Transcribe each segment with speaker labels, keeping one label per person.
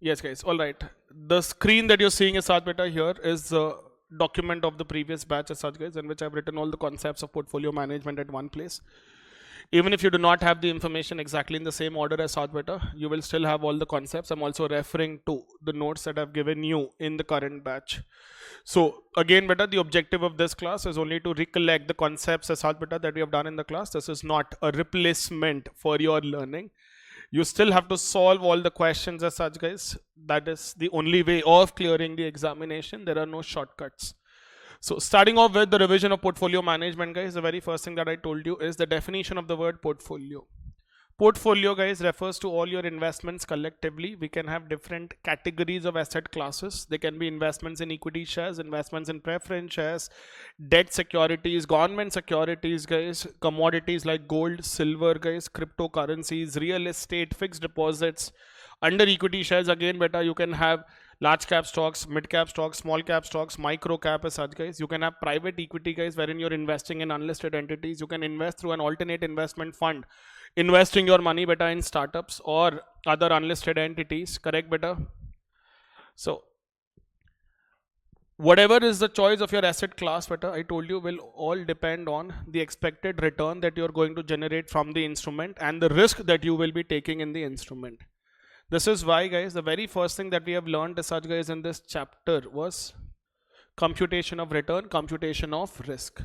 Speaker 1: Yes, guys. All right. The screen that you're seeing as such beta here is a document of the previous batch as such, guys, in which I've written all the concepts of portfolio management at one place. Even if you do not have the information exactly in the same order as such beta, you will still have all the concepts. I'm also referring to the notes that I've given you in the current batch. So again, beta, the objective of this class is only to recollect the concepts as such beta that we have done in the class. This is not a replacement for your learning. You still have to solve all the questions as such, guys. That is the only way of clearing the examination. There are no shortcuts. So starting off with the revision of portfolio management, guys, the very first thing that I told you is the definition of the word portfolio. Portfolio, guys, refers to all your investments collectively. We can have different categories of asset classes. They can be investments in equity shares, investments in preference shares, debt securities, government securities, guys, commodities like gold, silver, guys, cryptocurrencies, real estate, fixed deposits. Under equity shares, again, beta, you can have large cap stocks, mid cap stocks, small cap stocks, micro cap as such, guys. You can have private equity, guys, wherein you're investing in unlisted entities. You can invest through an alternate investment fund, investing your money beta in startups or other unlisted entities, correct beta? So whatever is the choice of your asset class beta, I told you, will all depend on the expected return that you're going to generate from the instrument and the risk that you will be taking in the instrument. This is why, guys, the very first thing that we have learned as such, guys, in this chapter was computation of return, computation of risk.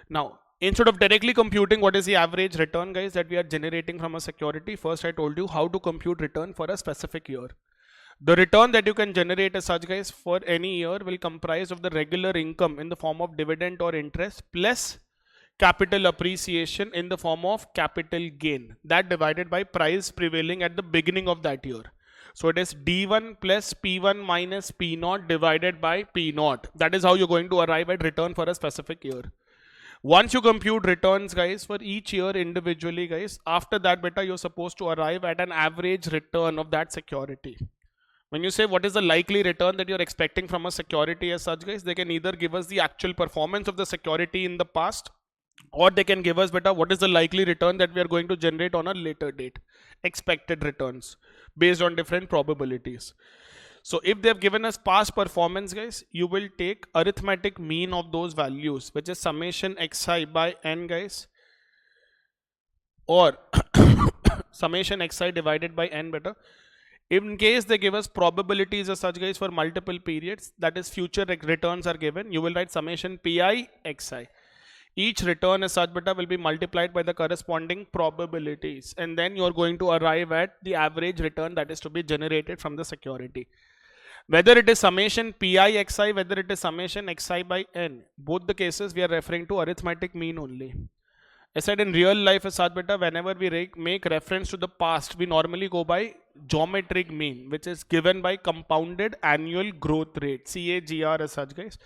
Speaker 1: Now, instead of directly computing what is the average return, guys, that we are generating from a security, first I told you how to compute return for a specific year. The return that you can generate as such, guys, for any year will comprise of the regular income in the form of dividend or interest plus capital appreciation in the form of capital gain, that divided by price prevailing at the beginning of that year. So it is D1 plus P1 minus P0 divided by P0. That is how you're going to arrive at return for a specific year. Once you compute returns, guys, for each year individually, guys, after that beta, you're supposed to arrive at an average return of that security. When you say what is the likely return that you're expecting from a security as such, guys, they can either give us the actual performance of the security in the past, or they can give us beta what is the likely return that we are going to generate on a later date, expected returns based on different probabilities. So if they have given us past performance, guys, you will take arithmetic mean of those values, which is summation xi by n, guys, or summation xi divided by n beta. In case they give us probabilities as such, guys, for multiple periods, that is future returns are given, you will write summation pi xi. Each return as such beta will be multiplied by the corresponding probabilities, and then you're going to arrive at the average return that is to be generated from the security. Whether it is summation pi xi, whether it is summation xi by n, both the cases we are referring to arithmetic mean only. I said in real life as such beta, whenever we make reference to the past, we normally go by geometric mean, which is given by compounded annual growth rate, CAGR as such, guys.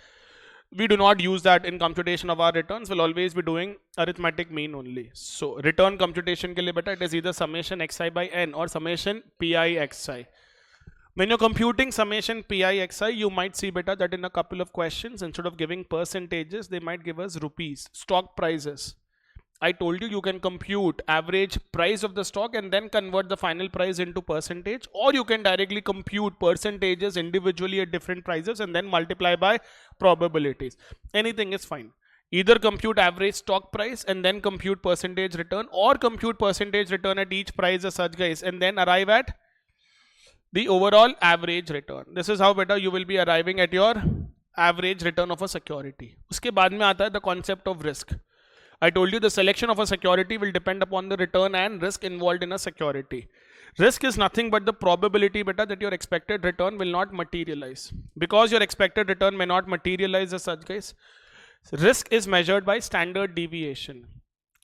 Speaker 1: We do not use that in computation of our returns. We'll always be doing arithmetic mean only. So return computation ke liye beta, it is either summation xi by n or summation pi xi. When you're computing summation pi xi, you might see beta that in a couple of questions, instead of giving percentages, they might give us rupees, stock prices. I told you, you can compute average price of the stock and then convert the final price into percentage, or you can directly compute percentages individually at different prices and then multiply by probabilities. Anything is fine. Either compute average stock price and then compute percentage return, or compute percentage return at each price as such, guys, and then arrive at the overall average return. This is how beta you will be arriving at your average return of a security. Uske baad mein aata hai the concept of risk. I told you the selection of a security will depend upon the return and risk involved in a security. Risk is nothing but the probability beta that your expected return will not materialize. Because your expected return may not materialize as such, guys, risk is measured by standard deviation.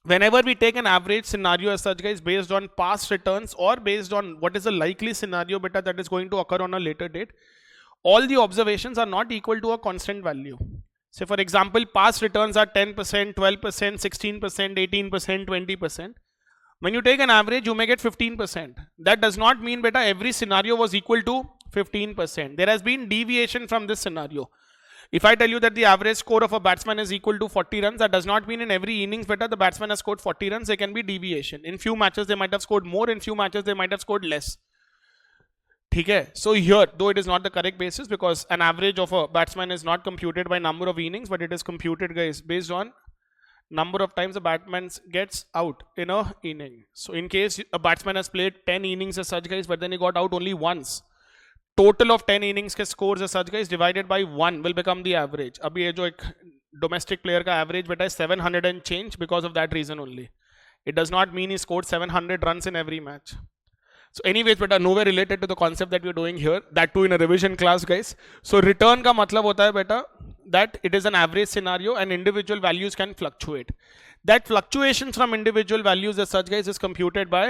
Speaker 1: Whenever we take an average scenario as such, guys, based on past returns or based on what is the likely scenario beta that is going to occur on a later date, all the observations are not equal to a constant value. So for example, past returns are 10%, 12%, 16%, 18%, 20%. When you take an average, you may get 15%. That does not mean beta every scenario was equal to 15%. There has been deviation from this scenario. If I tell you that the average score of a batsman is equal to 40 runs, that does not mean in every innings beta the batsman has scored 40 runs. There can be deviation. In few matches they might have scored more, in few matches they might have scored less. ठीक है. So here, though it is not the correct basis because an average of a batsman is not computed by number of innings, but it is computed, guys, based on number of times a batsman gets out in a inning. So in case a batsman has played 10 innings as such, guys, but then he got out only once, total of 10 innings के scores as such, guys, divided by 1 will become the average. अभी ये जो एक domestic player का average बेटा है 700 and change because of that reason only. It does not mean he scored 700 runs in every match. So anyways बेटा, nowhere related to the concept that we are doing here, that too in a revision class, guys. So return का मतलब होता है बेटा that it is an average scenario and individual values can fluctuate. That fluctuations from individual values as such, guys, is computed by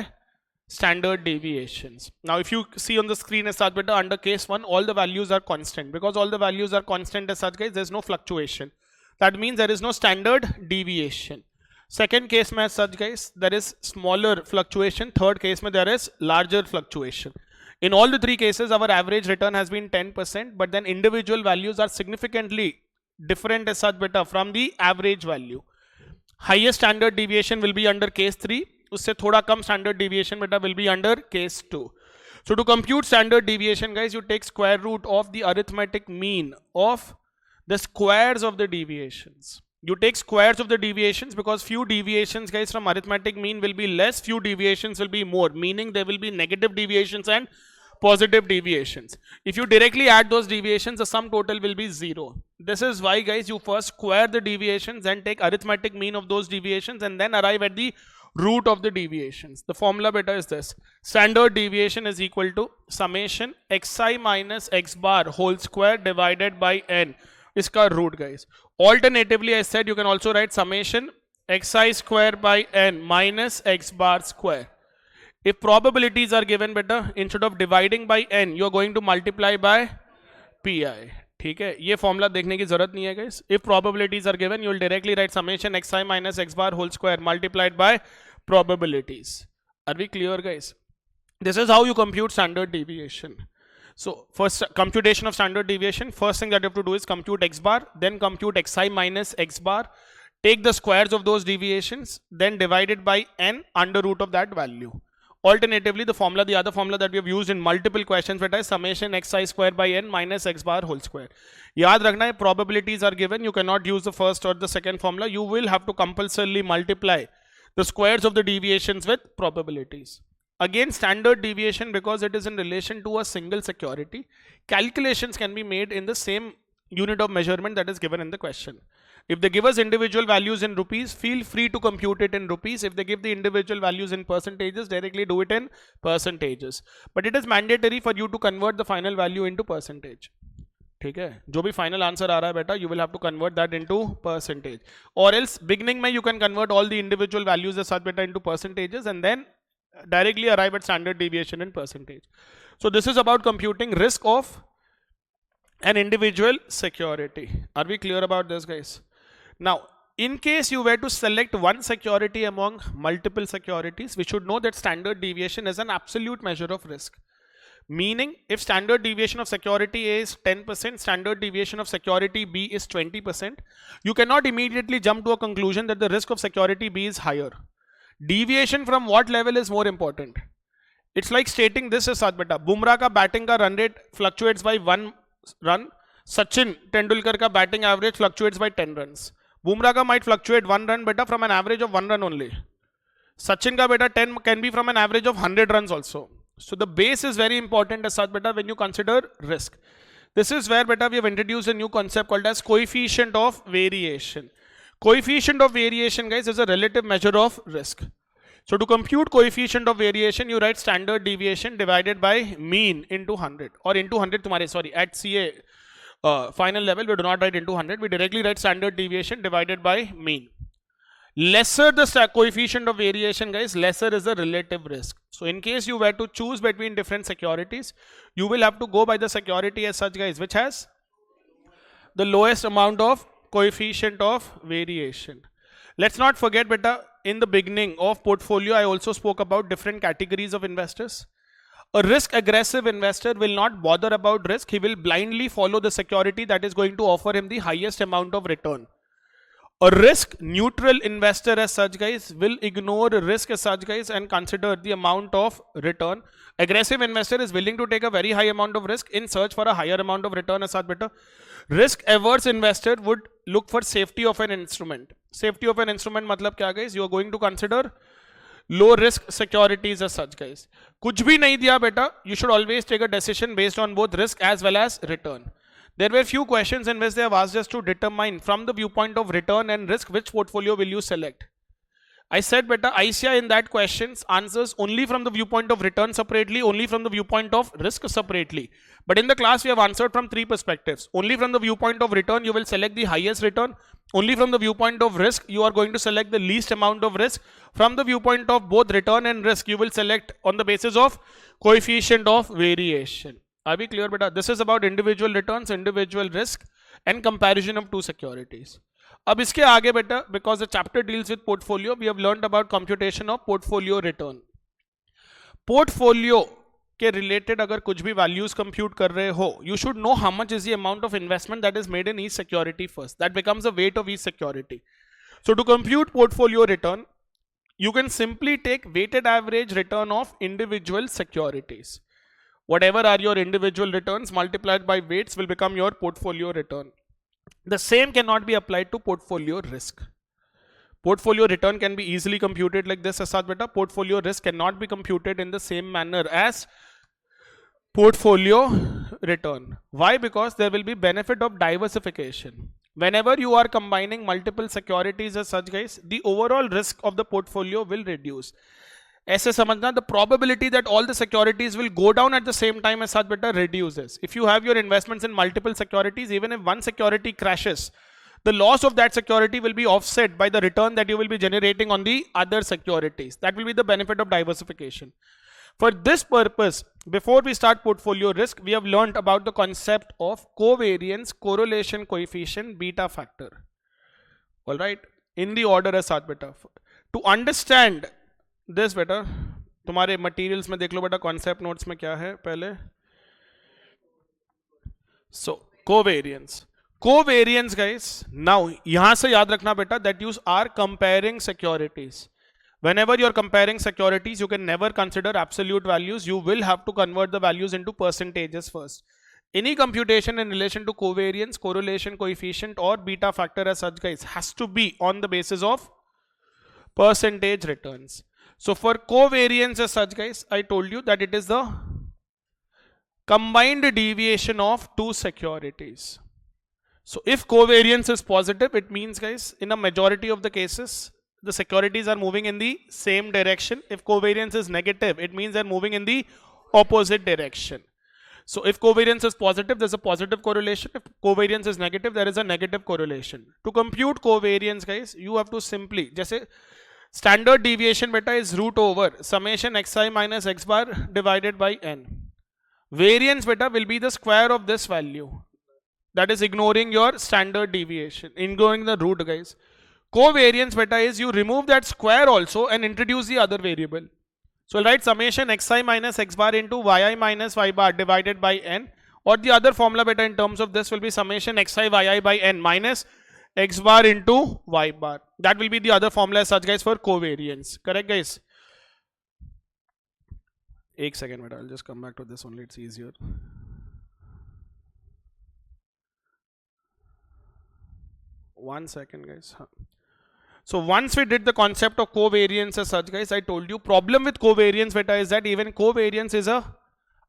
Speaker 1: standard deviations. Now if you see on the screen as such, better under case 1 all the values are constant. Because all the values are constant as such, guys, there is no fluctuation. That means there is no standard deviation. Second case में as such, guys, there is smaller fluctuation. Third case में there is larger fluctuation. In all the three cases our average return has been 10%, but then individual values are significantly different as such better from the average value. Highest standard deviation will be under case 3. उससे थोड़ा कम standard deviation बेटा will be under case 2. So to compute standard deviation, guys, you take square root of the arithmetic mean of the squares of the deviations. You take squares of the deviations because few deviations, guys, from arithmetic mean will be less, few deviations will be more, meaning there will be negative deviations and positive deviations. If you directly add those deviations, the sum total will be 0. This is why, guys, you first square the deviations and take arithmetic mean of those deviations and then arrive at the root of the deviations. The formula beta is this: standard deviation is equal to summation xi minus x bar whole square divided by n. Iska root, guys. Alternatively, I said you can also write summation xi square by n minus x bar square. If probabilities are given, better instead of dividing by n, you are going to multiply by pi. ठीक है, ये formula देखने की जरूरत नहीं है, guys. If probabilities are given, you will directly write summation xi minus x bar whole square multiplied by probabilities. Are we clear, guys? This is how you compute standard deviation. So first computation of standard deviation, first thing that you have to do is compute x bar, then compute xi minus x bar, take the squares of those deviations, then divide it by n under root of that value. Alternatively, the other formula that we have used in multiple questions is summation xi square by n minus x bar whole square. याद रखना है, probabilities are given, you cannot use the first or the second formula, you will have to compulsorily multiply the squares of the deviations with probabilities. Again, standard deviation, because it is in relation to a single security, calculations can be made in the same unit of measurement that is given in the question. If they give us individual values in rupees, feel free to compute it in rupees. If they give the individual values in percentages, directly do it in percentages. But it is mandatory for you to convert the final value into percentage. ठीक है, जो भी final answer आ रहा है बेटा, you will have to convert that into percentage. Or else beginning में you can convert all the individual values as such beta into percentages and then directly arrive at standard deviation in percentage. So this is about computing risk of an individual security. Are we clear about this, guys? Now, in case you were to select one security among multiple securities, we should know that standard deviation is an absolute measure of risk. Meaning, if standard deviation of security A is 10%, standard deviation of security B is 20%, you cannot immediately jump to a conclusion that the risk of security B is higher. Deviation from what level is more important? It's like stating this is such beta. Bumrah ka batting ka run rate fluctuates by 1 run. Sachin Tendulkar ka batting average fluctuates by 10 runs. Bumrah ka might fluctuate 1 run beta from an average of 1 run only. Sachin ka beta 10 can be from an average of 100 runs also. So the base is very important as such beta when you consider risk. This is where beta we have introduced a new concept called as coefficient of variation. Coefficient of variation, guys, is a relative measure of risk. So to compute coefficient of variation, you write standard deviation divided by mean into 100 or into 100 तुम्हारे, sorry, at CA final level we do not write into 100, we directly write standard deviation divided by mean. Lesser the coefficient of variation, guys, lesser is the relative risk. So in case you were to choose between different securities, you will have to go by the security as such, guys, which has the lowest amount of coefficient of variation. Let's not forget beta, in the beginning of portfolio I also spoke about different categories of investors. A risk aggressive investor will not bother about risk, he will blindly follow the security that is going to offer him the highest amount of return. A risk neutral investor as such guys will ignore risk as such guys and consider the amount of return. Aggressive investor is willing to take a very high amount of risk in search for a higher amount of return as such better. Risk averse investor would look for safety of an instrument. Safety of an instrument matlab kya guys? You are going to consider low risk securities as such guys. Kuch bhi nahi diya beta, you should always take a decision based on both risk as well as return. There were few questions in which they have asked us to determine from the viewpoint of return and risk which portfolio will you select. I said beta ICI in that questions answers only from the viewpoint of return separately, only from the viewpoint of risk separately. But in the class we have answered from three perspectives. Only from the viewpoint of return you will select the highest return. Only from the viewpoint of risk you are going to select the least amount of risk. From the viewpoint of both return and risk you will select on the basis of coefficient of variation. Are we clear beta? This is about individual returns, individual risk and comparison of two securities. अब इसके आगे बेटा, because the chapter deals with portfolio, we have learned about computation of portfolio return. Portfolio के related अगर कुछ भी values compute कर रहे हो, you should know how much is the amount of investment that is made in each security first. That becomes the weight of each security. So to compute portfolio return, you can simply take weighted average return of individual securities. Whatever are your individual returns multiplied by weights will become your portfolio return. The same cannot be applied to portfolio risk. Portfolio return can be easily computed like this as such beta. Portfolio risk cannot be computed in the same manner as portfolio return. Why? Because there will be benefit of diversification. Whenever you are combining multiple securities as such guys, the overall risk of the portfolio will reduce. ऐसे समझना, the probability that all the securities will go down at the same time as such beta reduces. If you have your investments in multiple securities, even if one security crashes, the loss of that security will be offset by the return that you will be generating on the other securities. That will be the benefit of diversification. For this purpose, before we start portfolio risk, we have learned about the concept of covariance, correlation coefficient, beta factor. All right, in the order as such beta. To understand this बेटा, तुम्हारे materials में देख लो बेटा, concept notes में क्या है पहले. सो covariance guys, now यहां से याद रखना बेटा that you are comparing securities. Whenever you are comparing securities, you can never consider absolute values. You will have to convert the values into percentages first. Any computation in relation to covariance, correlation coefficient or beta factor as such guys has to be on the basis of percentage returns. So for covariance as such guys, I told you that it is the combined deviation of two securities. So if covariance is positive, it means guys in a majority of the cases the securities are moving in the same direction. If covariance is negative, it means they're moving in the opposite direction. So if covariance is positive, there's a positive correlation. If covariance is negative, there is a negative correlation. To compute covariance guys, you have to simply, जैसे standard deviation beta is root over summation xi minus x bar divided by n. Variance beta will be the square of this value. That is ignoring your standard deviation, ignoring the root guys. Covariance beta is you remove that square also and introduce the other variable. So I'll write summation xi minus x bar into yi minus y bar divided by n, or the other formula beta in terms of this will be summation xi yi by n minus x bar into y bar. That will be the other formula as such guys for covariance. Correct guys? Ek second beta, I'll just come back to this only, it's easier. One second guys. So once we did the concept of covariance as such guys, I told you problem with covariance beta is that even covariance is a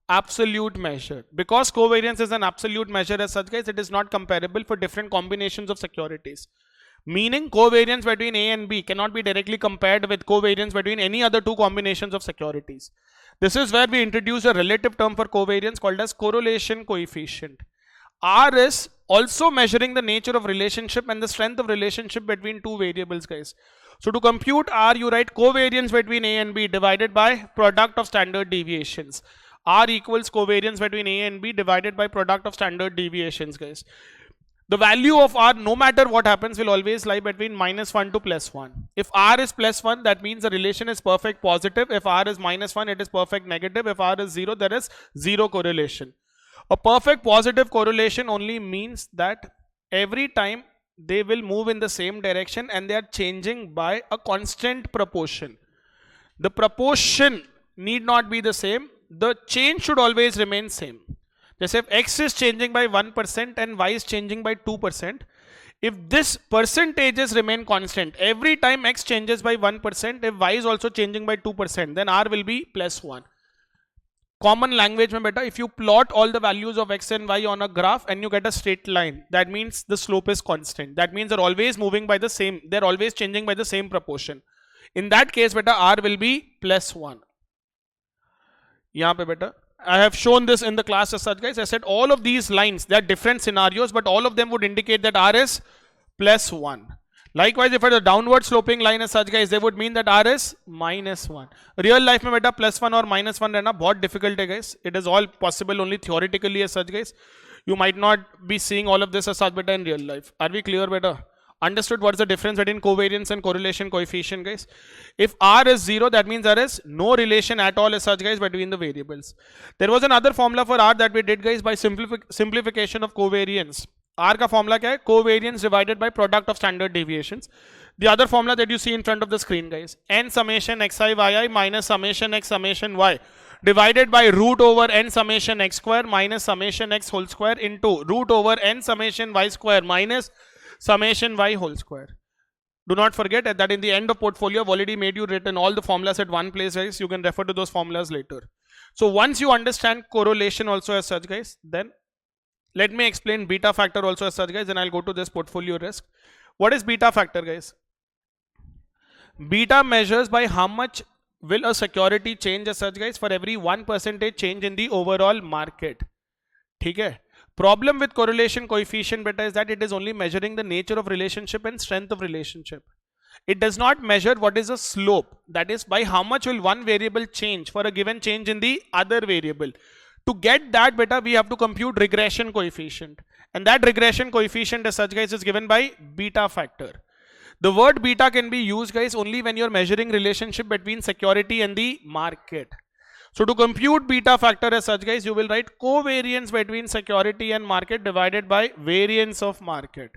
Speaker 1: absolute measure. Because covariance is an absolute measure as such guys, it is not comparable for different combinations of securities. Meaning covariance between A and B cannot be directly compared with covariance between any other two combinations of securities. This is where we introduce a relative term for covariance called as correlation coefficient. R is also measuring the nature of relationship and the strength of relationship between two variables guys. So to compute R, you write covariance between A and B divided by product of standard deviations. R equals covariance between A and B divided by product of standard deviations guys. The value of R, no matter what happens, will always lie between -1 to +1. If R is +1, that means the relation is perfect positive. If R is -1, it is perfect negative. If R is 0, there is zero correlation. A perfect positive correlation only means that every time they will move in the same direction and they are changing by a constant proportion. The proportion need not be the same. The change should always remain same. Just if x is changing by 1% and y is changing by 2%, if this percentages remain constant, every time x changes by 1%, if y is also changing by 2%, then r will be plus 1. Common language mein beta, if you plot all the values of x and y on a graph and you get a straight line, that means the slope is constant. That means they're always moving by the same, they're always changing by the same proportion. In that case, beta, r will be plus 1. Yahan pe beta, I have shown this in the class as such, guys. I said all of these lines, they are different scenarios, but all of them would indicate that r is plus 1. Likewise, if it is a downward sloping line as such, guys, they would mean that r is minus 1. Real life mein beta plus 1 or minus 1 rehna bahut difficult hai, guys. It is all possible only theoretically as such, guys. You might not be seeing all of this as such beta in real life. Are we clear beta? Understood what is the difference between covariance and correlation coefficient, guys? If r is 0, that means there is no relation at all as such, guys, between the variables. There was another formula for r that we did, guys, by simplification of covariance. R का formula क्या है? Covariance divided by product of standard deviations. The other formula that you see in front of the screen, guys, n summation xi yi minus summation x summation y divided by root over n summation x square minus summation x whole square into root over n summation y square minus summation y whole square. Do not forget that in the end of portfolio, I've already made you written all the formulas at one place, guys. You can refer to those formulas later. So once you understand correlation also as such, guys, then let me explain beta factor also as such, guys, then I'll go to this portfolio risk. What is beta factor, guys? Beta measures by how much will a security change as such, guys, for every 1% change in the overall market. Okay? Problem with correlation coefficient beta is that it is only measuring the nature of relationship and strength of relationship. It does not measure what is the slope, that is by how much will one variable change for a given change in the other variable. To get that beta, we have to compute regression coefficient, and that regression coefficient as such, guys, is given by beta factor. The word beta can be used, guys, only when you're measuring relationship between security and the market. So to compute beta factor as such, guys, you will write covariance between security and market divided by variance of market.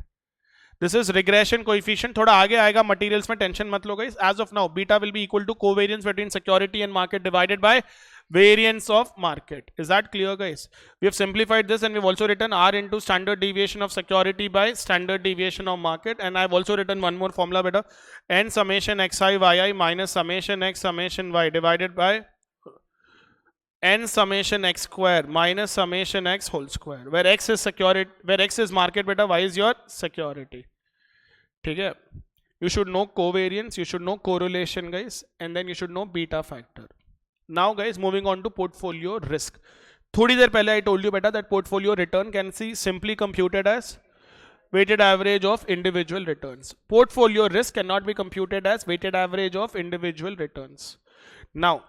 Speaker 1: This is regression coefficient. Thoda aage aayega materials mein, tension mat lo, guys. As of now, beta will be equal to covariance between security and market divided by variance of market. Is that clear, guys? We have simplified this and we've also written R into standard deviation of security by standard deviation of market, and I've also written one more formula beta, n summation xi yi minus summation x summation y divided by n summation x square minus summation x whole square, where x is security, where x is market beta, y is your security. Okay? You should know covariance, you should know correlation, guys, and then you should know beta factor. Now, guys, moving on to portfolio risk. Thodi der pehle I told you beta that portfolio return can be simply computed as weighted average of individual returns. Portfolio risk cannot be computed as weighted average of individual returns. Now,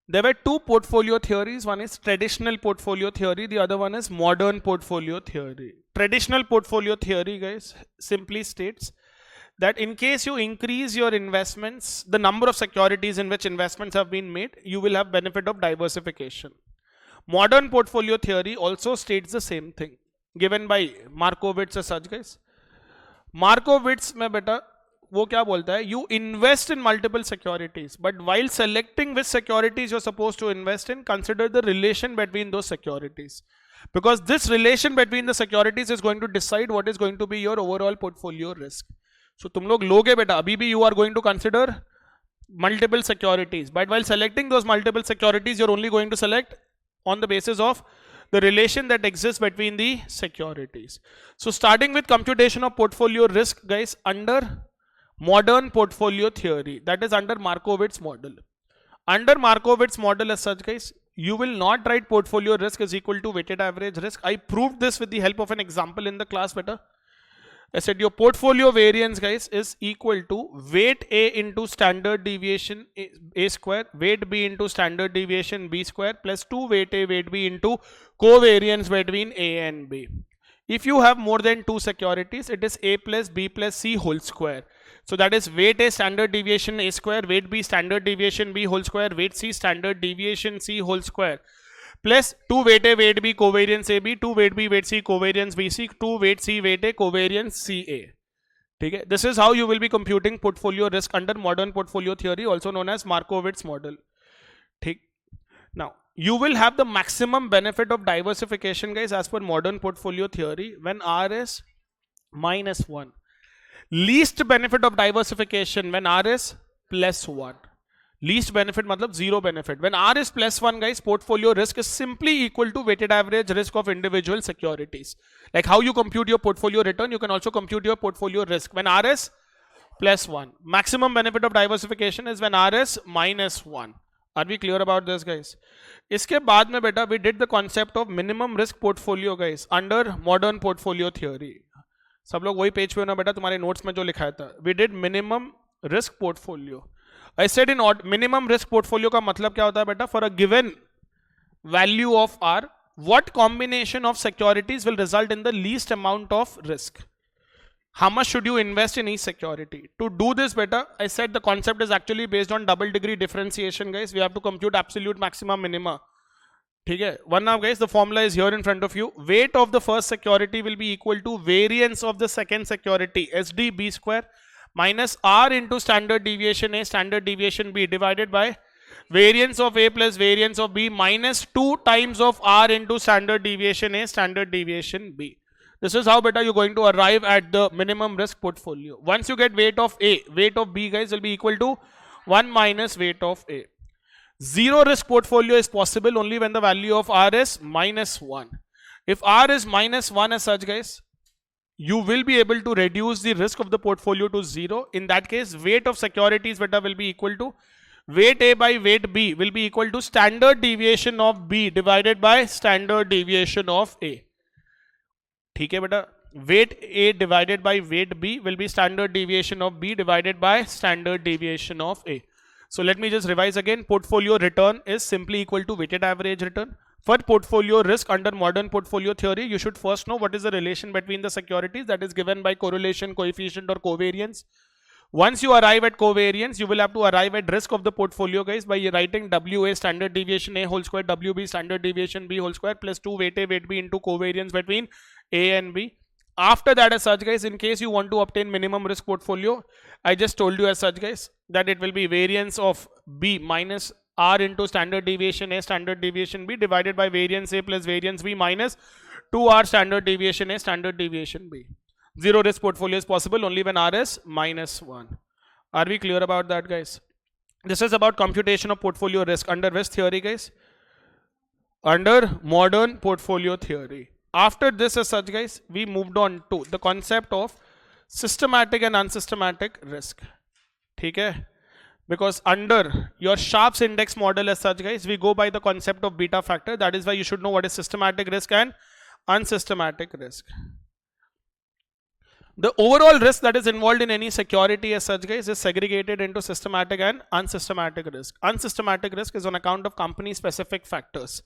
Speaker 1: there were two portfolio theories. One is traditional portfolio theory. The other one is modern portfolio theory. Traditional portfolio theory, guys, simply states that in case you increase your investments, the number of securities in which investments have been made, you will have benefit of diversification. Modern portfolio theory also states the same thing, given by Markowitz as such, guys. Markowitz mein beta, वो क्या बोलता है? You invest in multiple securities, but while selecting which securities you're supposed to invest in, consider the relation between those securities. Because this relation between the securities is going to decide what is going to be your overall portfolio risk. So तुम लोग लोगे बेटा, अभी भी you are going to consider multiple securities, but while selecting those multiple securities, you're only going to select on the basis of the relation that exists between the securities. So starting with computation of portfolio risk, guys, under modern portfolio theory, that is under Markowitz model. Under Markowitz model as such, guys, you will not write portfolio risk is equal to weighted average risk. I proved this with the help of an example in the class better. I said your portfolio variance, guys, is equal to weight A into standard deviation A square, weight B into standard deviation B square plus 2 weight A, weight B into covariance between A and B. If you have more than two securities, it is A plus B plus C whole square. So that is weight A standard deviation A square, weight B standard deviation B whole square, weight C standard deviation C whole square plus 2 weight A weight B covariance A B, 2 weight B weight C covariance B C, 2 weight C weight A covariance C A. ठीक है, this is how you will be computing portfolio risk under modern portfolio theory, also known as Markowitz model. ठीक, now you will have the maximum benefit of diversification guys as per modern portfolio theory when R is -1. Least benefit of diversification when R is +1. Least benefit matlab zero benefit. When R is +1 guys, portfolio risk is simply equal to weighted average risk of individual securities. Like how you compute your portfolio return, you can also compute your portfolio risk when R is +1. Maximum benefit of diversification is when R is -1. Are we clear about this guys? इसके बाद में बेटा we did the concept of minimum risk portfolio guys under modern portfolio theory. सब लोग वही page पे हो ना बेटा, तुम्हारे नोट्स में जो लिखाया था. We did minimum risk portfolio. I said in minimum risk portfolio का मतलब क्या होता है बेटा? For a given value of R, what combination of securities will result in the least amount of risk? How much should you invest in each security? To do this better, I said the concept is actually based on double degree differentiation guys. We have to compute absolute maxima minima. ठीक है, one now guys, the formula is here in front of you. Weight of the first security will be equal to variance of the second security, SD B square minus R into standard deviation A, standard deviation B divided by variance of A plus variance of B minus 2 times of R into standard deviation A, standard deviation B. This is how better you're going to arrive at the minimum risk portfolio. Once you get weight of A, weight of B guys will be equal to 1 minus weight of A. Zero risk portfolio is possible only when the value of R is -1. If R is -1 as such guys, you will be able to reduce the risk of the portfolio to 0. In that case, weight of securities better will be equal to weight A by weight B will be equal to standard deviation of B divided by standard deviation of A. ठीक है बेटा, weight A divided by weight B will be standard deviation of B divided by standard deviation of A. So let me just revise again. Portfolio return is simply equal to weighted average return. For portfolio risk under modern portfolio theory, you should first know what is the relation between the securities that is given by correlation coefficient or covariance. Once you arrive at covariance, you will have to arrive at risk of the portfolio guys by writing WA standard deviation A whole square, WB standard deviation B whole square plus 2 weight A weight B into covariance between A and B. After that as such guys, in case you want to obtain minimum risk portfolio, I just told you as such guys that it will be variance of B minus R into standard deviation A standard deviation B divided by variance A plus variance B minus 2R standard deviation A standard deviation B. Zero risk portfolio is possible only when R is -1. Are we clear about that guys? This is about computation of portfolio risk under which theory guys? Under modern portfolio theory. After this as such guys, we moved on to the concept of systematic and unsystematic risk. ठीक है? Because under your Sharpe's index model as such guys, we go by the concept of beta factor. That is why you should know what is systematic risk and unsystematic risk. The overall risk that is involved in any security as such guys is segregated into systematic and unsystematic risk. Unsystematic risk is on account of company specific factors.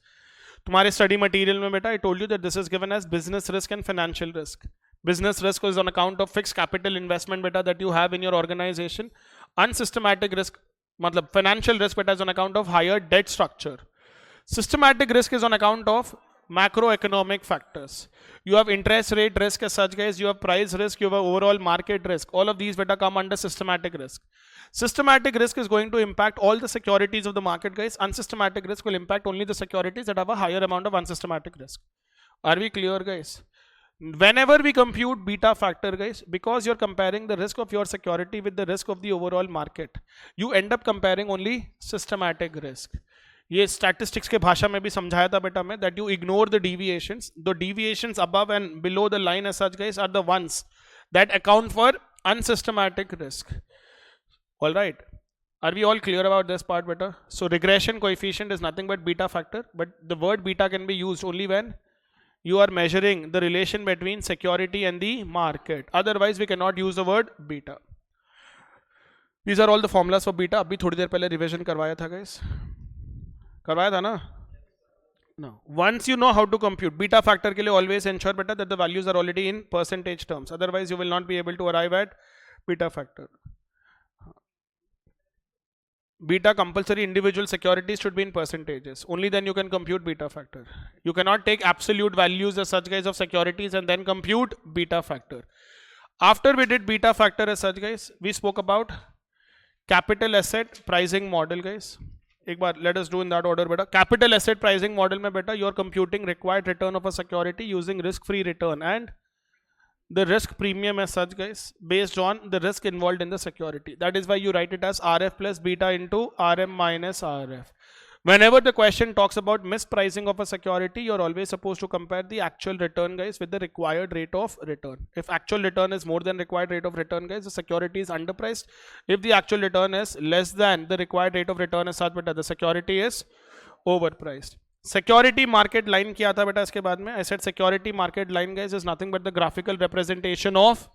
Speaker 1: तुम्हारे study material में बेटा I told you that this is given as business risk and financial risk. Business risk is on account of fixed capital investment बेटा that you have in your organization. Unsystematic risk मतलब financial risk बेटा is on account of higher debt structure. Systematic risk is on account of macroeconomic factors. You have interest rate risk as such guys, you have price risk, you have overall market risk. All of these better come under systematic risk. Systematic risk is going to impact all the securities of the market guys. Unsystematic risk will impact only the securities that have a higher amount of unsystematic risk. Are we clear guys? Whenever we compute beta factor guys, because you're comparing the risk of your security with the risk of the overall market, you end up comparing only systematic risk. ये statistics के भाषा में भी समझाया था बेटा मैं that you ignore the deviations. The deviations above and below the line as such guys are the ones that account for unsystematic risk. All right, are we all clear about this part better? So regression coefficient is nothing but beta factor, but the word beta can be used only when you are measuring the relation between security and the market. Otherwise we cannot use the word beta. These are all the formulas for beta. अभी थोड़ी देर पहले revision करवाया था guys. करवाया था ना? No. Once you know how to compute beta factor के लिए always ensure बेटा that the values are already in percentage terms. Otherwise you will not be able to arrive at beta factor. beta compulsory individual securities should be in percentages. Only then you can compute beta factor. You cannot take absolute values as such guys of securities and then compute beta factor. After we did beta factor as such guys, we spoke about capital asset pricing model guys. एक बार let us do in that order beta. Capital asset pricing model में beta you are computing required return of a security using risk free return and the risk premium as such guys based on the risk involved in the security. That is why you write it as RF plus beta into RM minus RF. Whenever the question talks about mispricing of a security, you're always supposed to compare the actual return guys with the required rate of return. If actual return is more than required rate of return guys, the security is underpriced. If the actual return is less than the required rate of return as such, but the security is overpriced. Security market line क्या था बेटा इसके बाद में? I said security market line guys is nothing but the graphical representation of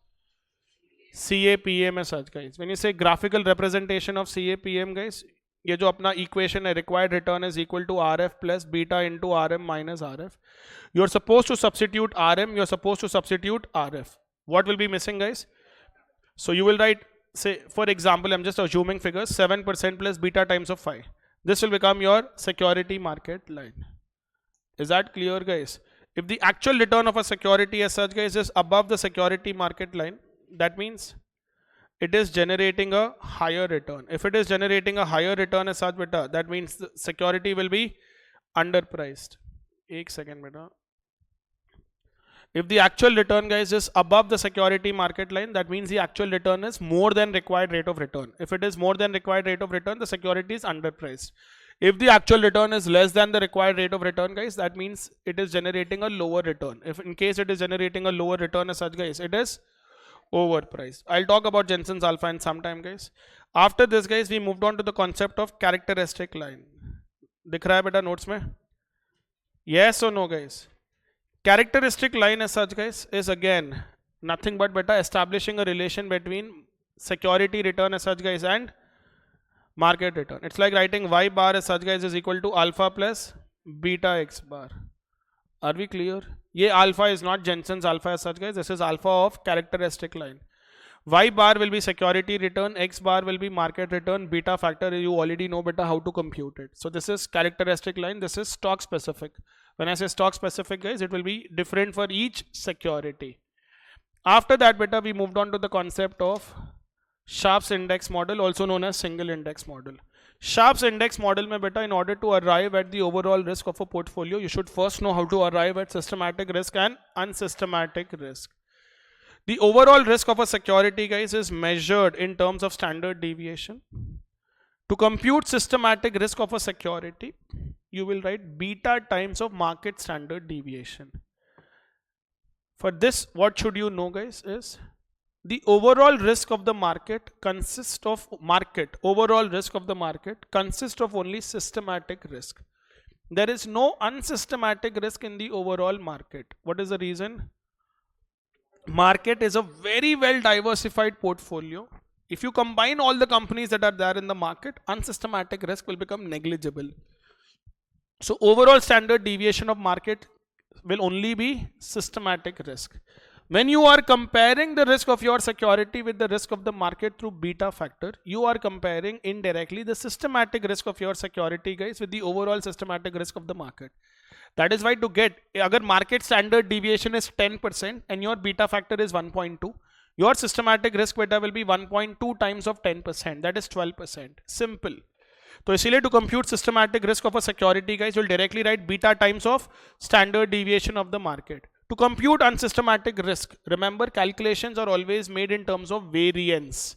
Speaker 1: CAPM as such guys. When you say graphical representation of CAPM guys, ये जो अपना equation है required return is equal to RF plus beta into RM minus RF. You are supposed to substitute RM. You are supposed to substitute RF. What will be missing guys? So you will write, say for example, I'm just assuming figures, 7% plus beta times of 5. This will become your security market line. Is that clear guys? If the actual return of a security as such guys is above the security market line, that means it is generating a higher return. If it is generating a higher return as such beta, that means the security will be underpriced. Ek second beta. If the actual return guys is above the security market line, that means the actual return is more than required rate of return. If it is more than required rate of return, the security is underpriced. If the actual return is less than the required rate of return guys, that means it is generating a lower return. If in case it is generating a lower return as such guys, it is overpriced. I'll talk about Jensen's alpha in some time guys. After this guys, we moved on to the concept of characteristic line. दिख रहा है बेटा notes में? Yes or no guys? Characteristic line as such guys is again nothing but beta establishing a relation between security return as such guys and market return. It's like writing y bar as such guys is equal to alpha plus beta x bar. Are we clear? Ye alpha is not Jensen's alpha as such guys. This is alpha of characteristic line. Y bar will be security return, X bar will be market return, beta factor you already know beta how to compute it. So this is characteristic line, this is stock specific. When I say stock specific guys, it will be different for each security. After that beta we moved on to the concept of Sharpe's index model, also known as single index model. Sharpe's index model mein beta, in order to arrive at the overall risk of a portfolio, you should first know how to arrive at systematic risk and unsystematic risk. The overall risk of a security guys is measured in terms of standard deviation. To compute systematic risk of a security, you will write beta times of market standard deviation. For this, what should you know guys is the overall risk of the market consists of overall risk of the market consists of only systematic risk. There is no unsystematic risk in the overall market. What is the reason? Market is a very well diversified portfolio. If you combine all the companies that are there in the market, unsystematic risk will become negligible. So overall standard deviation of market will only be systematic risk. When you are comparing the risk of your security with the risk of the market through beta factor, you are comparing indirectly the systematic risk of your security guys with the overall systematic risk of the market. That is why to get, agar market standard deviation is 10% and your beta factor is 1.2, your systematic risk beta will be 1.2 times of 10%, that is 12%. Simple. So इसीलिए to compute systematic risk of a security guys, you'll directly write beta times of standard deviation of the market. To compute unsystematic risk, remember calculations are always made in terms of variance.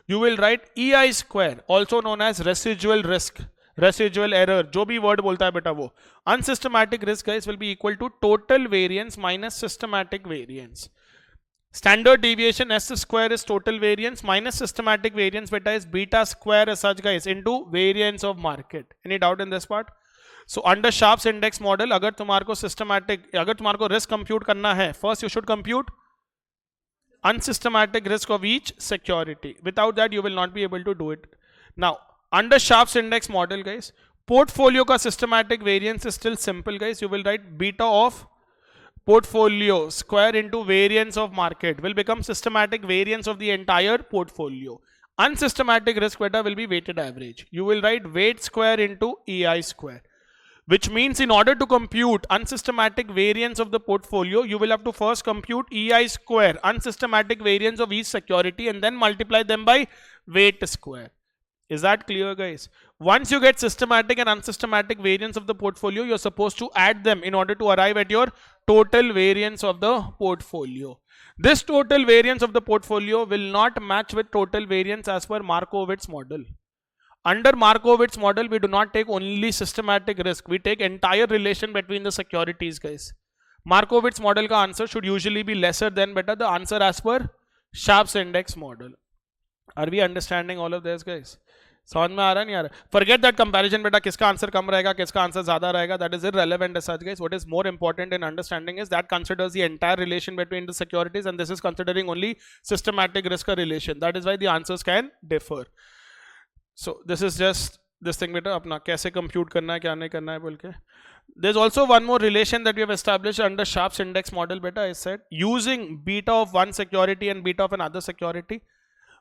Speaker 1: You will write EI square, also known as residual risk. Residual error, जो भी word बोलता है बेटा वो. Unsystematic risk guys will be equal to total variance minus systematic variance. Standard deviation S square is total variance minus systematic variance beta is beta square as such guys into variance of market. Any doubt in this part? So under Sharpe's index model, अगर तुम्हारे को अगर तुम्हारे को risk compute करना है, first you should compute unsystematic risk of each security. Without that you will not be able to do it. Now under Sharpe's index model guys, portfolio का systematic variance is still simple guys. You will write beta of portfolio square into variance of market will become systematic variance of the entire portfolio. Unsystematic risk beta will be weighted average. You will write weight square into EI square, which means in order to compute unsystematic variance of the portfolio, you will have to first compute EI square, unsystematic variance of each security, and then multiply them by weight square. Is that clear, guys? Once you get systematic and unsystematic variance of the portfolio, you're supposed to add them in order to arrive at your total variance of the portfolio. This total variance of the portfolio will not match with total variance as per Markowitz model. Under Markowitz model, we do not take only systematic risk. We take entire relation between the securities, guys. Markowitz model का answer should usually be lesser than better the answer as per Sharpe's index model. Are we understanding all of this, guys? समझ में आ रहा नहीं आ रहा? Forget that comparison बेटा, किसका answer कम रहेगा किसका आंसर ज्यादा रहेगा, that is irrelevant as such, guys. What is more important in understanding is that considers the entire relation between the securities, and this is considering only systematic risk relation. That is why the answers can differ. So this is just this thing बेटा, अपना कैसे compute करना है क्या नहीं करना है बोल के. There's also one more relation that we have established under Sharpe's index model beta. I said using beta of one security and beta of another security,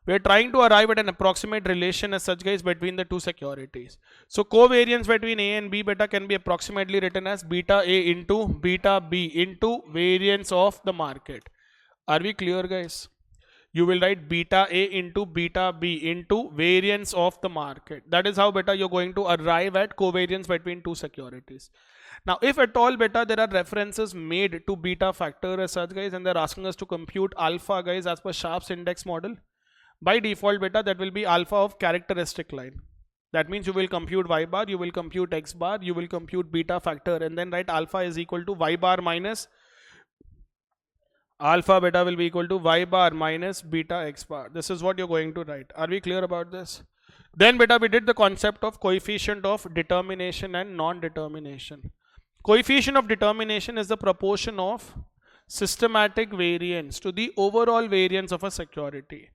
Speaker 1: we are trying to arrive at an approximate relation as such, guys, between the two securities. So covariance between A and B beta can be approximately written as beta A into beta B into variance of the market. Are we clear, guys? You will write beta A into beta B into variance of the market. That is how beta you're going to arrive at covariance between two securities. Now, if at all beta there are references made to beta factor as such, guys, and they're asking us to compute alpha, guys, as per Sharpe's index model, by default beta that will be alpha of characteristic line. That means you will compute y bar, you will compute x bar, you will compute beta factor, and then write alpha is equal to y bar minus alpha beta will be equal to y bar minus beta x bar. This is what you're going to write. Are we clear about this? Then beta we did the concept of coefficient of determination and non-determination. Coefficient of determination is the proportion of systematic variance to the overall variance of a security.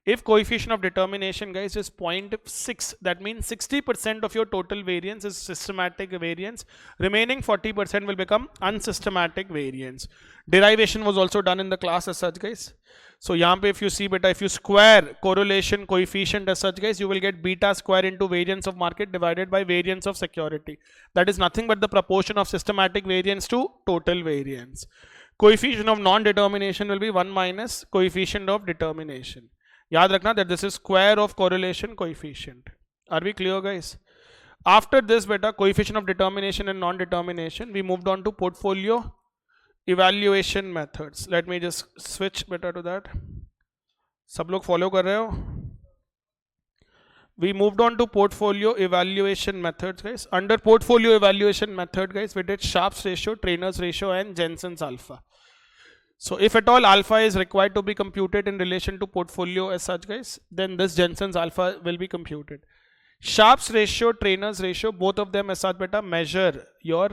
Speaker 1: If coefficient of determination, guys, is 0.6, that means 60% of your total variance is systematic variance. Remaining 40% will become unsystematic variance. Derivation was also done in the class as such, guys. So यहाँ पे if you see beta, if you square correlation coefficient as such, guys, you will get beta square into variance of market divided by variance of security. That is nothing but the proportion of systematic variance to total variance. Coefficient of non-determination will be 1 minus coefficient of determination. याद रखना that this is square of correlation coefficient. Are we clear, guys? After this beta coefficient of determination and non-determination, we moved on to portfolio evaluation methods. Let me just switch beta to that. सब लोग follow कर रहे हो? We moved on to portfolio evaluation methods, guys. Under portfolio evaluation method, guys, we did Sharpe's ratio, Trainer's ratio, and Jensen's alpha. So if at all alpha is required to be computed in relation to portfolio as such, guys, then this Jensen's alpha will be computed. Sharpe's ratio, Trainer's ratio, both of them as such beta measure your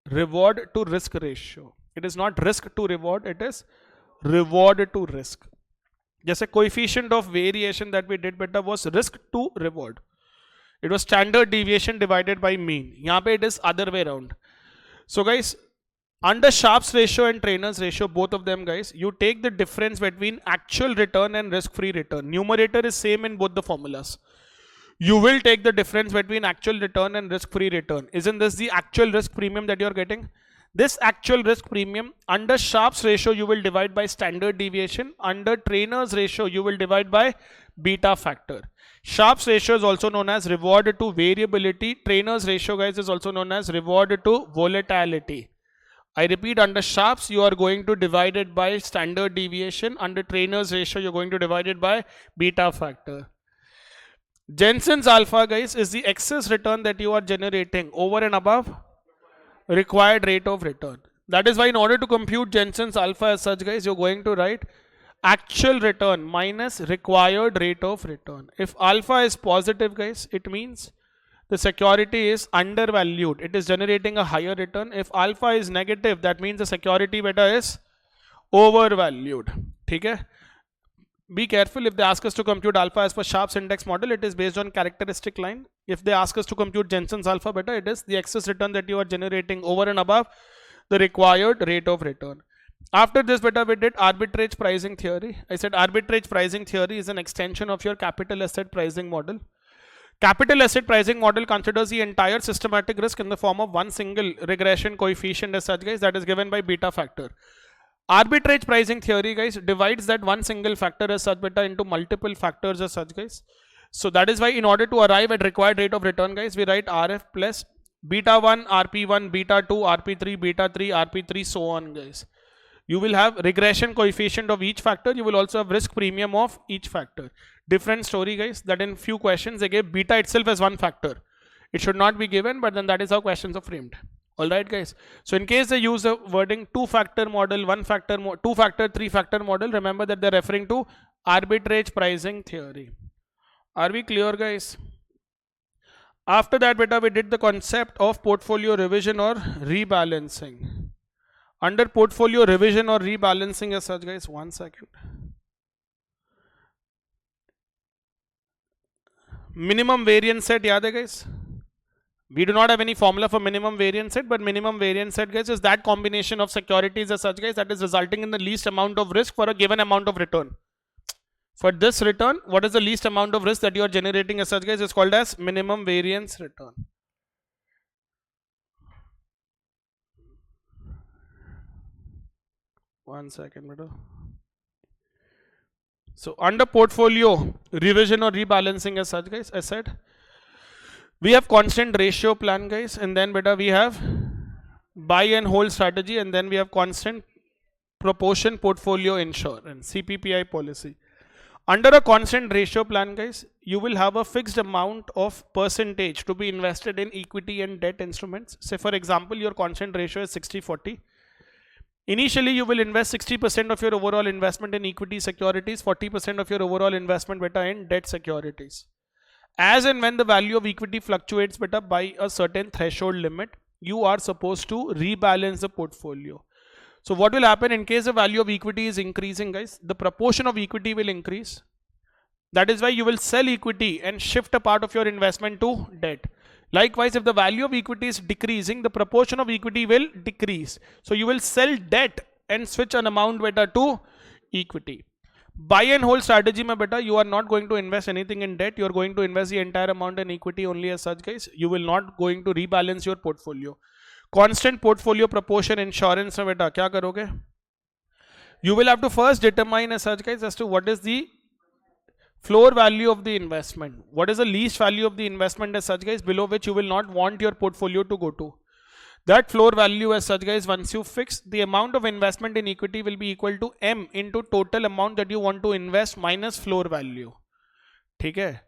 Speaker 1: reward to risk ratio. It is not risk to reward, it is reward to risk. जैसे coefficient of variation that we did beta was risk to reward. It was standard deviation divided by mean. यहाँ पे it is other way around. So guys, under Sharpe's ratio and Trainer's ratio, both of them, guys, you take the difference between actual return and risk-free return. Numerator is same in both the formulas. You will take the difference between actual return and risk-free return. Isn't this the actual risk premium that you're getting? This actual risk premium, under Sharpe's ratio, you will divide by standard deviation. Under Trainer's ratio, you will divide by beta factor. Sharpe's ratio is also known as reward to variability. Trainer's ratio, guys, is also known as reward to volatility. I repeat, under Sharpe's, you are going to divide it by standard deviation. Under Trainer's ratio, you're going to divide it by beta factor. Jensen's alpha, guys, is the excess return that you are generating over and above required rate of return. That is why in order to compute Jensen's alpha as such, guys, you're going to write actual return minus required rate of return. If alpha is positive, guys, it means the security is undervalued. It is generating a higher return. If alpha is negative, that means the security beta is overvalued. ठीक है? Be careful. If they ask us to compute alpha as per Sharpe's index model, it is based on characteristic line. If they ask us to compute Jensen's alpha beta, it is the excess return that you are generating over and above the required rate of return. After this, beta, we did arbitrage pricing theory. I said arbitrage pricing theory is an extension of your capital asset pricing model. Capital asset pricing model considers the entire systematic risk in the form of one single regression coefficient as such, guys, that is given by beta factor. Arbitrage pricing theory, guys, divides that one single factor as such, beta, into multiple factors as such, guys. So that is why in order to arrive at required rate of return, guys, we write RF plus beta 1, RP1, beta 2, RP3, beta 3, RP3, so on, guys. You will have regression coefficient of each factor. You will also have risk premium of each factor. Different story, guys, that in few questions they gave beta itself as one factor. It should not be given, but then that is how questions are framed. Alright, guys. So in case they use the wording two-factor model, one-factor, two-factor, three-factor model, remember that they're referring to arbitrage pricing theory. Are we clear, guys? After that, beta, we did the concept of portfolio revision or rebalancing. Under portfolio revision or rebalancing as such, guys, 1 second. Minimum variance set, yaad hai, guys? We do not have any formula for minimum variance set, but minimum variance set, guys, is that combination of securities as such, guys, that is resulting in the least amount of risk for a given amount of return. For this return, what is the least amount of risk that you are generating as such, guys, is called as minimum variance return. One second, beta. So under portfolio revision or rebalancing as such, guys, I said we have constant ratio plan, guys, and then beta we have buy and hold strategy, and then we have constant proportion portfolio insurance, CPPI policy. Under a constant ratio plan, guys, you will have a fixed amount of percentage to be invested in equity and debt instruments. Say for example, your constant ratio is 60-40. Initially, you will invest 60% of your overall investment in equity securities, 40% of your overall investment, beta, in debt securities. As and when the value of equity fluctuates, beta, by a certain threshold limit, you are supposed to rebalance the portfolio. So what will happen in case the value of equity is increasing, guys? The proportion of equity will increase. That is why you will sell equity and shift a part of your investment to debt. Likewise, if the value of equity is decreasing, the proportion of equity will decrease. So you will sell debt and switch an amount, beta, to equity. Buy and hold strategy mein, beta, you are not going to invest anything in debt. You are going to invest the entire amount in equity only as such, guys. You will not going to rebalance your portfolio. Constant portfolio proportion insurance mein, beta, kya karoge? You will have to first determine as such, guys, as to what is the floor value of the investment. What is the least value of the investment as such, guys, below which you will not want your portfolio to go to. That floor value as such, guys, once you fix, the amount of investment in equity will be equal to M into total amount that you want to invest minus floor value. Okay?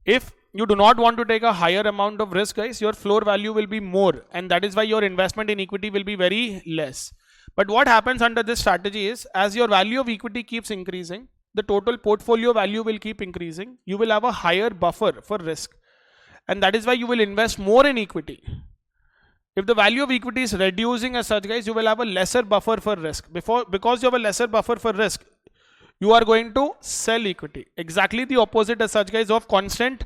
Speaker 1: If you do not want to take a higher amount of risk, guys, your floor value will be more, and that is why your investment in equity will be very less. But what happens under this strategy is, as your value of equity keeps increasing, the total portfolio value will keep increasing. You will have a higher buffer for risk, and that is why you will invest more in equity. If the value of equity is reducing as such, guys, you will have a lesser buffer for risk. Because you have a lesser buffer for risk, you are going to sell equity. Exactly the opposite as such, guys, of constant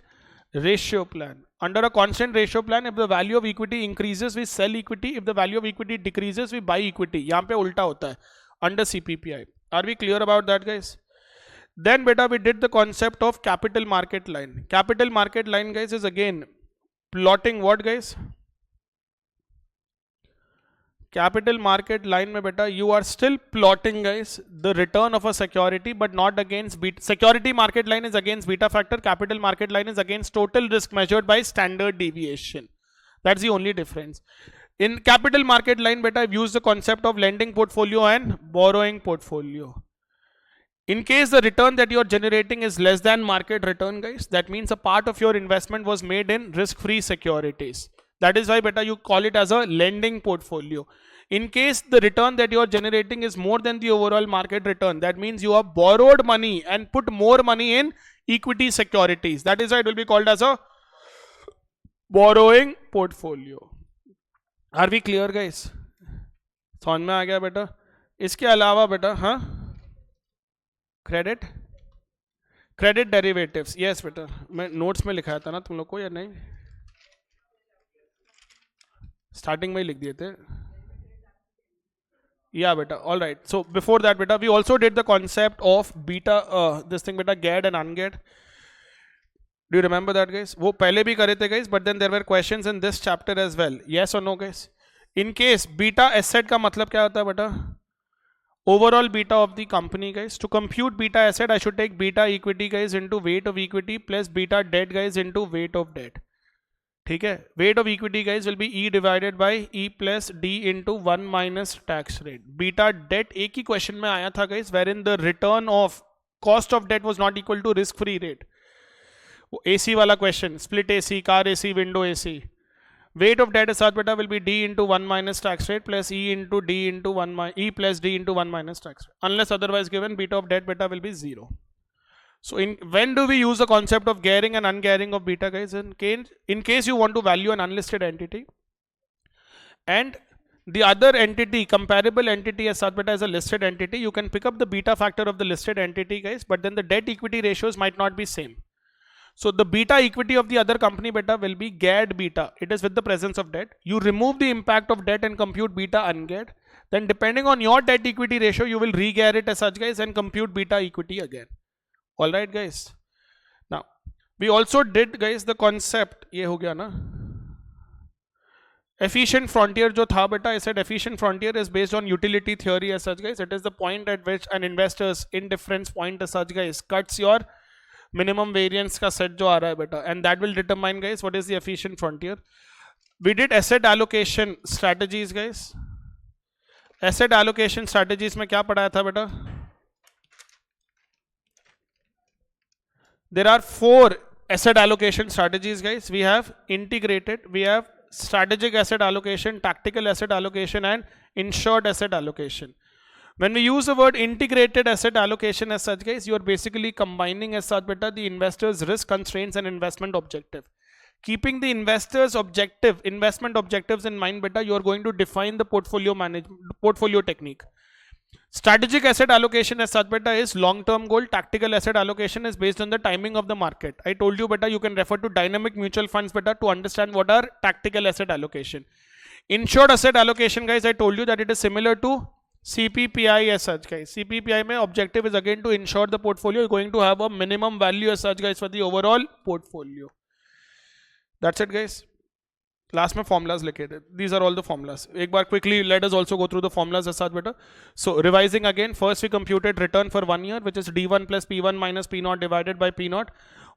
Speaker 1: ratio plan. Under a constant ratio plan, if the value of equity increases, we sell equity. If the value of equity decreases, we buy equity. यहाँ पे उल्टा होता है under CPPI. Are we clear about that, guys? Then, beta, we did the concept of capital market line. Capital market line, guys, is again plotting what, guys? Capital market line mein, beta, you are still plotting, guys, the return of a security, but not against beta. Security market line is against beta factor. Capital market line is against total risk measured by standard deviation. That's the only difference. In capital market line, beta, I've used the concept of lending portfolio and borrowing portfolio. In case the return that you are generating is less than market return, guys, that means a part of your investment was made in risk-free securities. That is why, beta, you call it as a lending portfolio. In case the return that you are generating is more than the overall market return, that means you have borrowed money and put more money in equity securities. That is why it will be called as a borrowing portfolio. Are we clear, guys? समझ में आ गया बेटा? इसके अलावा बेटा, हाँ, credit derivatives, yes बेटा, मैं नोट्स में लिखाया था ना तुम लोग को या नहीं? स्टार्टिंग में ही लिख दिए थे. Yeah, beta. All right. So before that, beta, we also did the concept of beta, this thing, beta, GAD and UNGAD. Do you remember that, guys? वो पहले भी करे थे, guys, but then there were questions in this chapter as well. Yes or no, guys? In case beta asset का मतलब क्या होता है, beta? Overall beta of the company, guys. To compute beta asset, I should take beta equity, guys, into weight of equity plus beta debt, guys, into weight of debt. ठीक है, weight of equity, guys, will be E divided by E plus D into 1 minus tax rate. Beta debt एक ही question में आया था, guys, wherein the return of cost of debt was not equal to risk free rate. AC वाला question, split AC, car AC, window AC. Weight of debt as such, beta, will be D into 1 minus tax rate plus E into D into 1 E plus D into 1 minus tax rate. Unless otherwise given, beta of debt, beta, will be 0. So when do we use the concept of gearing and ungearing of beta, guys? In case you want to value an unlisted entity and the other entity, comparable entity as such, beta, as a listed entity, you can pick up the beta factor of the listed entity, guys, but then the debt equity ratios might not be same. So the beta equity of the other company, beta, will be GAD beta. It is with the presence of debt. You remove the impact of debt and compute beta ungad. Then depending on your debt equity ratio, you will re-gear it as such, guys, and compute beta equity again. All right, guys. Now we also did, guys, the concept. ये हो गया ना? Efficient frontier जो था, beta, I said efficient frontier is based on utility theory as such, guys. It is the point at which an investor's indifference point as such, guys, cuts your minimum variance का set जो आ रहा है, beta, and that will determine, guys, what is the efficient frontier. We did asset allocation strategies, guys. Asset allocation strategies में क्या पढ़ाया था, beta? There are 4 asset allocation strategies, guys. We have integrated, we have strategic asset allocation, tactical asset allocation, and insured asset allocation. When we use the word integrated asset allocation as such, guys, you are basically combining as such, beta, the investor's risk constraints and investment objective. Keeping the investor's investment objectives in mind, beta, you are going to define the portfolio technique. Strategic asset allocation as such, beta, is long-term goal. Tactical asset allocation is based on the timing of the market. I told you, beta, you can refer to dynamic mutual funds, beta, to understand what are tactical asset allocation. Insured asset allocation, guys, I told you that it is similar to CPPI as such, guys. CPPI mein objective is again to ensure the portfolio is going to have a minimum value as such, guys, for the overall portfolio. That's it, guys. Last में formulas लिखे थे. These are all the formulas. एक बार quickly let us also go through the formulas as such, beta. So revising again, first we computed return for 1 year, which is D1 plus P1 minus P0 divided by P0.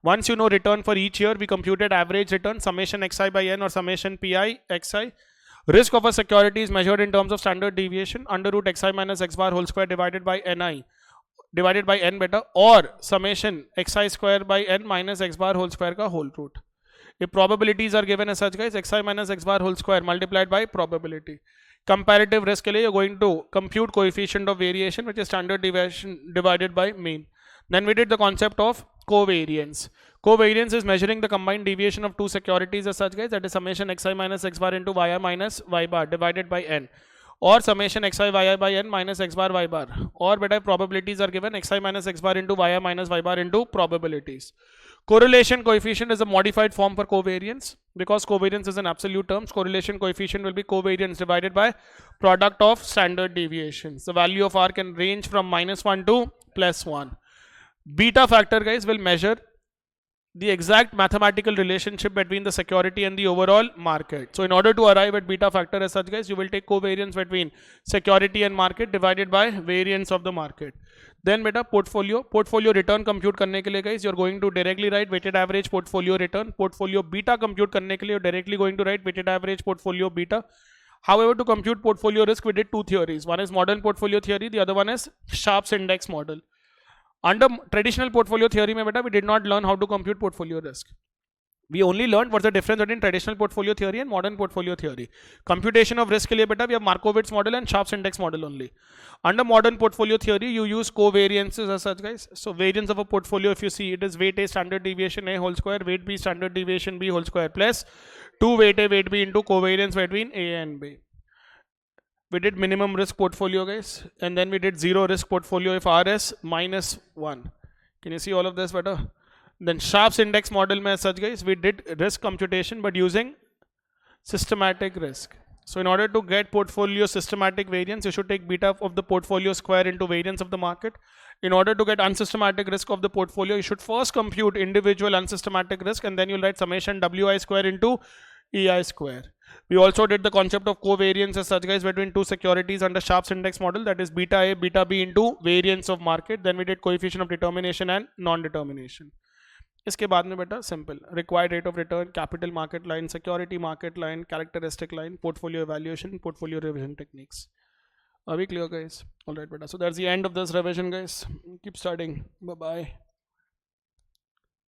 Speaker 1: Once you know return for each year, we computed average return, summation xi by n or summation pi xi. Risk of a security is measured in terms of standard deviation, under root xi minus x bar whole square divided by ni divided by n, beta, or summation xi square by n minus x bar whole square ka whole root. If probabilities are given as such, guys, xi minus x bar whole square multiplied by probability. Comparative risk ke liye you're going to compute coefficient of variation, which is standard deviation divided by mean. Then we did the concept of covariance. Covariance is measuring the combined deviation of two securities as such, guys, that is summation xi minus x bar into yi minus y bar divided by n, or summation xi yi by n minus x bar y bar, or beta probabilities are given xi minus x bar into yi minus y bar into probabilities. Correlation coefficient is a modified form for covariance. Because covariance is an absolute terms, correlation coefficient will be covariance divided by product of standard deviations. The value of R can range from -1 to +1. Beta factor, guys, will measure the exact mathematical relationship between the security and the overall market. So in order to arrive at beta factor as such, guys, you will take covariance between security and market divided by variance of the market. Then beta portfolio return compute करने के लिए, guys, you are going to directly write weighted average portfolio return. Portfolio beta compute करने के लिए, you are directly going to write weighted average portfolio beta. However, to compute portfolio risk, we did 2 theories. One is modern portfolio theory, the other one is Sharpe's index model. Under traditional portfolio theory, beta, we did not learn how to compute portfolio risk. We only learned what's the difference between traditional portfolio theory and modern portfolio theory. Computation of risk ke liye, beta, we have Markowitz model and Sharpe's index model only. Under modern portfolio theory, you use covariances as such, guys. So variance of a portfolio, if you see, it is weight A standard deviation A whole square, weight B standard deviation B whole square plus 2 weight A weight B into covariance between A and B. We did minimum risk portfolio, guys, and then we did zero risk portfolio if R is -1. Can you see all of this better? Then Sharpe's index model mein as such, guys, we did risk computation but using systematic risk. So in order to get portfolio systematic variance, you should take beta of the portfolio square into variance of the market. In order to get unsystematic risk of the portfolio, you should first compute individual unsystematic risk, and then you'll write summation wi square into ei square. We also did the concept of covariance as such, guys, between two securities under Sharpe's index model, that is beta A, beta B into variance of market. Then we did coefficient of determination and non-determination. इसके बाद में बेटा simple required rate of return, capital market line, security market line, characteristic line, portfolio evaluation, portfolio revision techniques. Are we clear, guys? All right, beta. So that's the end of this revision, guys. Keep studying. Bye bye.